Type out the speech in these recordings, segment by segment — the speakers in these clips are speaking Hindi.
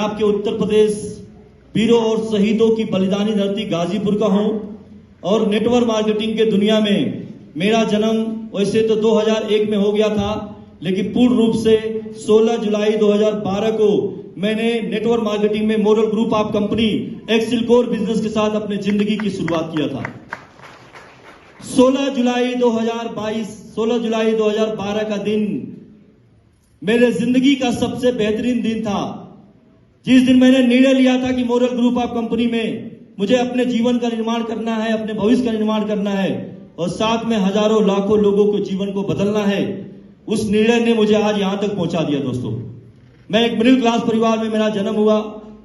आपके उत्तर प्रदेश वीरों और शहीदों की बलिदानी धरती गाजीपुर का हूं और नेटवर्क मार्केटिंग के दुनिया में मेरा जन्म वैसे तो 2001 में हो गया था, लेकिन पूर्ण रूप से 16 जुलाई 2012 को मैंने नेटवर्क मार्केटिंग में moral group of company excel core business के साथ अपने जिंदगी की शुरुआत किया था। 16 जुलाई 2012 का दिन मेरे जिंदगी का सबसे बेहतरीन दिन था, जिस दिन मैंने निर्णय लिया था कि मोरल ग्रुप ऑफ कंपनी में मुझे अपने जीवन का निर्माण करना है, अपने भविष्य का निर्माण करना है और साथ में हजारों लाखों लोगों को जीवन को बदलना है। उस निर्णय ने मुझे आज यहां तक पहुंचा दिया। दोस्तों, मैं एक मिडिल क्लास परिवार में मेरा जन्म हुआ,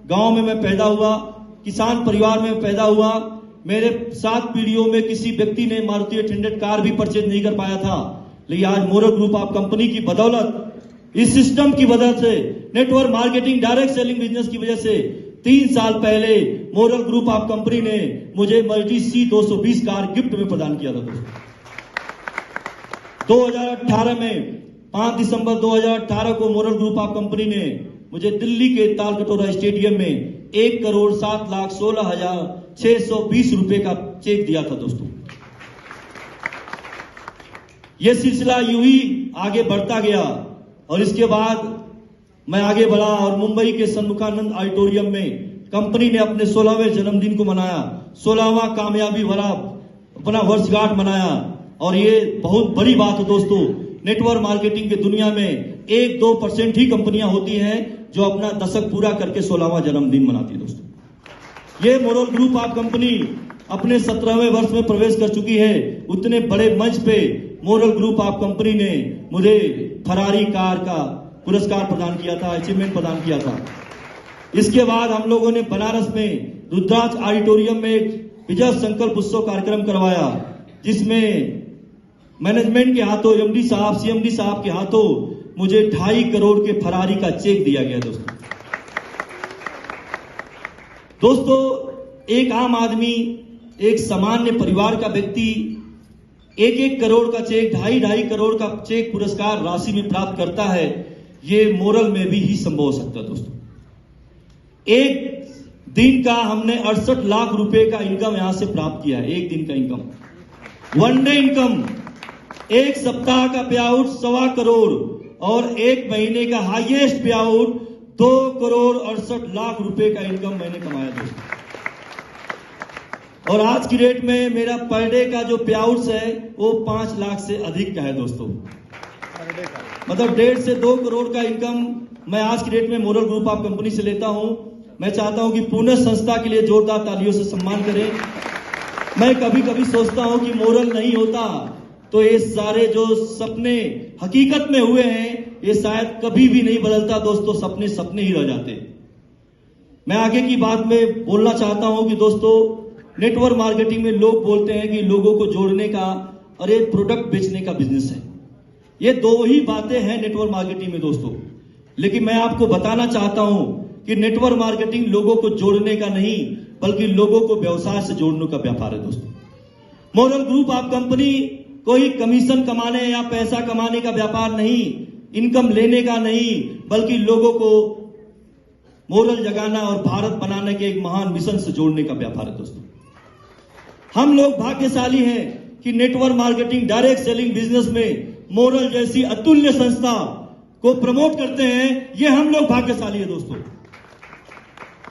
गांव में मैं पैदा हुआ, किसान परिवार में पैदा हुआ। मेरे 7 पीढ़ियों में किसी व्यक्ति ने मारुति 800 कार भी परचेज नहीं कर पाया था, लेकिन आज मोरल ग्रुप ऑफ कंपनी की बदौलत, इस सिस्टम की वजह से, network marketing direct selling business की वजह से 3 साल पहले मोरल ग्रुप ऑफ कंपनी ने मुझे मल्टी C220 कार गिफ्ट में प्रदान किया था। दोस्तों, 2018 में 5 दिसंबर 2018 को मोरल ग्रुप ऑफ कंपनी ने मुझे दिल्ली के तालकटोरा स्टेडियम में 1,07,16,620 रुपए का चेक दिया था। दोस्तों, यह सिलसिला यूं ही आगे बढ़ता गया और इसके बाद मैं आगे बढ़ा और मुंबई के सन्मुखानंद ऑडिटोरियम में कंपनी ने अपने 16वें जन्मदिन को मनाया, 16वां कामयाबी भरा अपना वर्षगांठ मनाया। और ये बहुत बड़ी बात है दोस्तों, नेटवर्क मार्केटिंग की दुनिया में 1-2% ही कंपनियां होती हैं जो अपना दशक पूरा करके 16वां जन्मदिन मनाती है। दोस्तों, ये मोरल ग्रुप ऑफ कंपनी अपने 17वें वर्ष में प्रवेश कर चुकी है। उतने बड़े मंच पे मोरल ग्रुप ऑफ कंपनी ने मुझे फरारी कार का पुरस्कार प्रदान किया था, अचीवमेंट प्रदान किया था। इसके बाद हम लोगों ने बनारस में रुद्राक्ष ऑडिटोरियम में एक विजय संकल्प उत्सव कार्यक्रम करवाया, जिसमें मैनेजमेंट के हाथों एमडी साहब, सीएमडी साहब के हाथों मुझे 2.5 करोड़ के फरारी का चेक दिया गया। दोस्तों, एक आम आदमी, एक सामान्य परिवार का व्यक्ति 1-1 करोड़ का चेक, 2.5 करोड़ का चेक पुरस्कार राशि में प्राप्त करता है। ये मोरल में भी ही संभव हो सकता है। दोस्तों, एक दिन का हमने 68 लाख रुपए का इनकम यहां से प्राप्त किया है। एक दिन का इनकम, 1 डे इनकम, एक सप्ताह का पे आउट 1.25 करोड़ और एक महीने का हाईएस्ट पे आउट 2,68,00,000 रुपए का इनकम मैंने कमाया। दोस्तों, और आज की डेट में मेरा पर डे का जो पे आउट है वो 5 लाख से अधिक का है। दोस्तों, मतलब 1.5 से 2 करोड़ का इनकम मैं आज की डेट में मोरल ग्रुप ऑफ कंपनी से लेता हूं। मैं चाहता हूं कि पूर्ण संस्था के लिए जोरदार तालियों से सम्मान करें। मैं कभी कभी सोचता हूं कि मोरल नहीं होता तो ये सारे जो सपने हकीकत में हुए हैं ये शायद कभी भी नहीं बदलता। दोस्तों, सपने सपने ही रह जाते। मैं आगे की बात में बोलना चाहता हूं कि दोस्तों, नेटवर्क मार्केटिंग में लोग बोलते हैं कि लोगों को जोड़ने का और एक प्रोडक्ट बेचने का बिजनेस है। ये 2 ही बातें हैं नेटवर्क मार्केटिंग में दोस्तों। लेकिन मैं आपको बताना चाहता हूं कि नेटवर्क मार्केटिंग लोगों को जोड़ने का नहीं, बल्कि लोगों को व्यवसाय से जोड़ने का व्यापार है। दोस्तों, मोरल ग्रुप ऑफ कंपनी कोई कमीशन कमाने या पैसा कमाने का व्यापार नहीं, इनकम लेने का नहीं, बल्कि लोगों को मोरल जगाना और भारत बनाने के एक महान मिशन से जोड़ने का व्यापार है। दोस्तों, हम लोग भाग्यशाली हैं कि network marketing direct selling business में मोरल जैसी अतुल्य संस्था को प्रमोट करते हैं। ये हम लोग भाग्यशाली है। दोस्तों,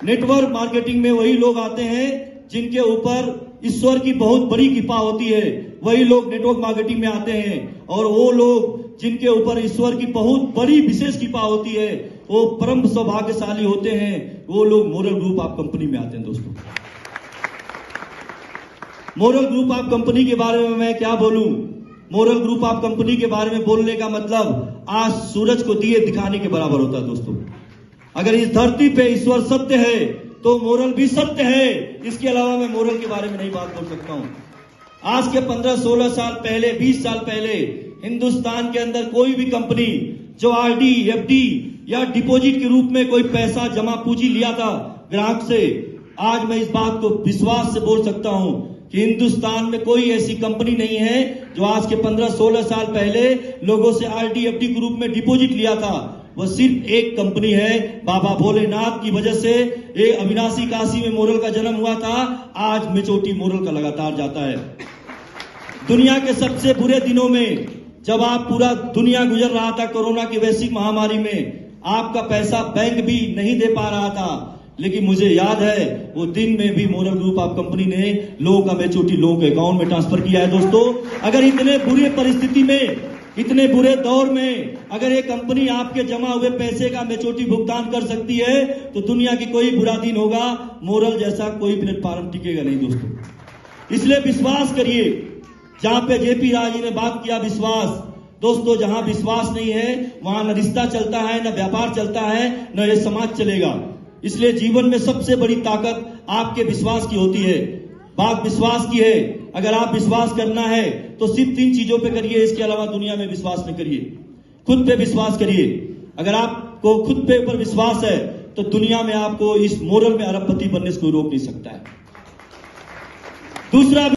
नेटवर्क मार्केटिंग में वही लोग आते हैं जिनके ऊपर ईश्वर की बहुत बड़ी कृपा होती है, वही लोग नेटवर्क मार्केटिंग में आते हैं। और वो लोग जिनके ऊपर ईश्वर की बहुत बड़ी विशेष कृपा होती है, वो परम सौभाग्यशाली होते हैं, वो लोग मोरल ग्रुप ऑफ कंपनी में आते हैं। दोस्तों, मोरल ग्रुप ऑफ कंपनी के बारे में मैं क्या बोलूं? मोरल ग्रुप ऑफ कंपनी के बारे में बोलने का मतलब आज सूरज को दिए दिखाने के बराबर होता है। दोस्तों, अगर इस धरती पे ईश्वर सत्य है तो मोरल भी सत्य है। इसके अलावा मैं मोरल के बारे में नहीं बात बोल सकता हूं। आज के 15-16 साल पहले, 20 साल पहले हिंदुस्तान के अंदर कोई भी कंपनी जो आरडी, एफडी या डिपॉजिट के रूप में कोई पैसा जमा पूंजी लिया था ग्राहक से, आज मैं इस बात को विश्वास से बोल सकता हूं कि हिंदुस्तान में कोई ऐसी कंपनी नहीं है जो आज के 15-16 साल पहले लोगों से आरडी, एफडी के रूप में डिपॉजिट लिया था वो सिर्फ एक कंपनी है, बाबा भोलेनाथ की वजह से ये अविनाशी काशी में मोरल का जन्म हुआ था। आज मेचोटी मोरल का लगातार जाता है। दुनिया के सबसे बुरे दिनों में जब आप पूरा दुनिया गुजर रहा था कोरोना की वैश्विक महामारी में, आपका पैसा बैंक भी नहीं दे पा रहा था, लेकिन मुझे याद है वो दिन में भी मोरल ग्रुप ऑफ कंपनी ने लोगों का मेचोटी लोगों के अकाउंट में ट्रांसफर किया है। दोस्तों, अगर इतने बुरे परिस्थिति में, इतने बुरे दौर में अगर ये कंपनी आपके जमा हुए पैसे का मेचोटी भुगतान कर सकती है, तो दुनिया की कोई बुरा दिन होगा, मोरल जैसा कोई प्लेटफॉर्म टिकेगा नहीं। दोस्तों, इसलिए विश्वास करिए। जहां पे जेपी राजी ने बात किया विश्वास, दोस्तों जहां विश्वास नहीं है वहां न रिश्ता चलता है, न व्यापार चलता है, न ये समाज चलेगा। इसलिए जीवन में सबसे बड़ी ताकत आपके विश्वास की होती है। बात विश्वास की है। अगर आप विश्वास करना है तो सिर्फ 3 चीजों पे करिए, इसके अलावा दुनिया में विश्वास न करिए। खुद पे विश्वास करिए। अगर आपको खुद पे ऊपर विश्वास है तो दुनिया में आपको इस मोरल में अरबपति बनने से कोई रोक नहीं सकता है। दूसरा